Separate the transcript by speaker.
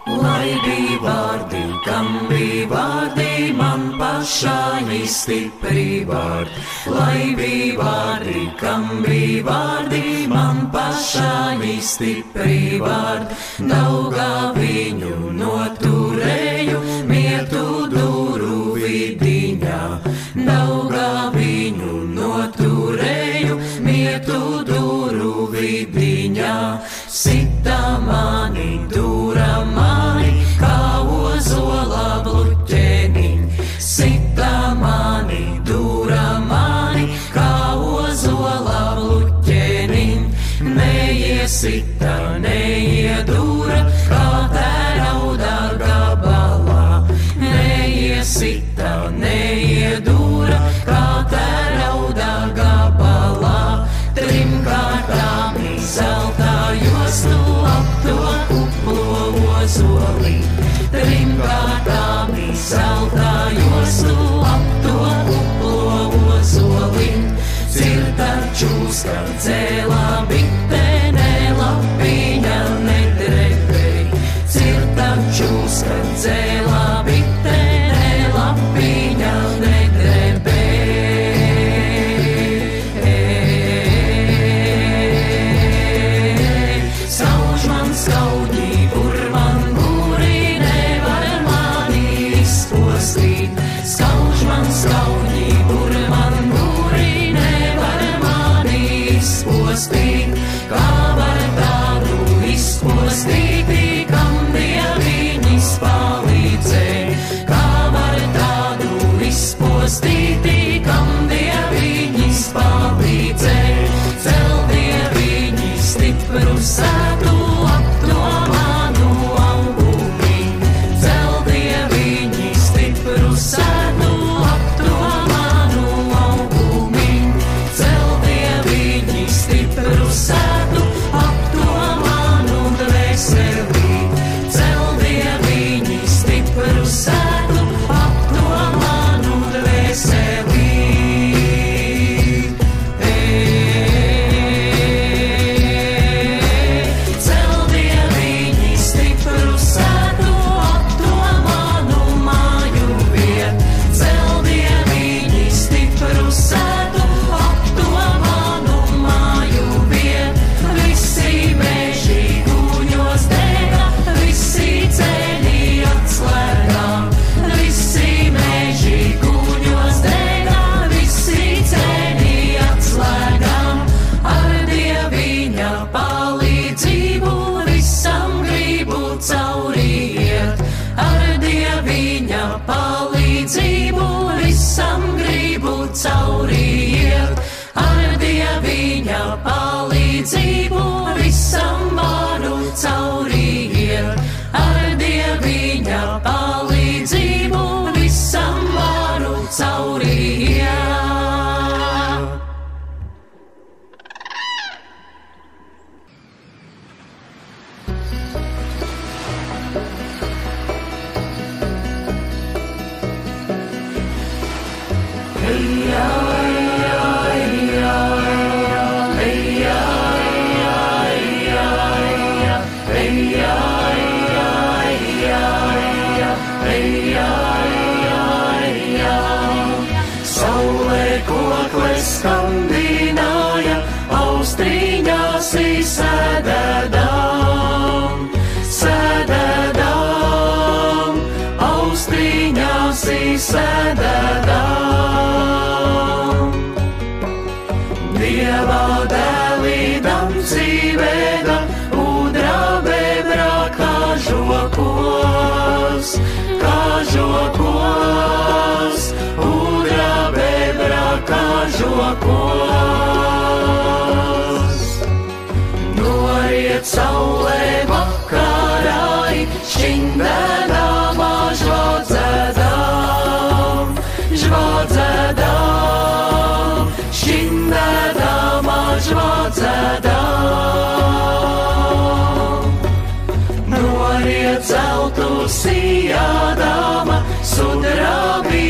Speaker 1: Lai bija vārdi, kam bija vārdi, man pašai stipri vārdi. Lai bija vārdi, kam bija vārdi, man pašai stipri vārdi. Daugā viņu noturēju, mietu duru vidiņā. Daugā viņu noturēju, mietu duru vidiņā. Sita mani, dura mani, kā ozola bluķeniņ. Sita mani, dura mani, kā ozola bluķeniņ. Neiesita, neiedura, kā tērauda gabalā. Neiesita, neiedura, kā tērauda gabalā. Trimkārtām zelta jostu ap to kuplo ozoli. Trimkārtām zelta jostu ap to kuplo ozoli. Cirta čūska dzēlā bite, nelapiņa nedrebēj. Cirta čūska dzēlā bite, nelapiņa nedrebēj. Skaudī, burman būrī, nevar mani izpostīt. Skauž man skaudī, burman būrī, nevar mani izpostīt. Kā var tādu izpostīt, kam dieviņas palīdzēja? Kā var tādu izpostīt, kam dieviņas palīdzēja? Cel dieviņi stipru sēdu. Skandināja, austriņās sēdēdām, sēdēdām, austriņās sēdēdām. Dieva dēlīdam dzīvēda, udrā bebrā kažokos, kažokos, udrā bebrā kažokos. Noriet saulē vakarai, šķindēdāmā žvodzēdām, žvodzēdām, šķindēdāmā žvodzēdām. Noriet zeltu sijādāma, sudrabī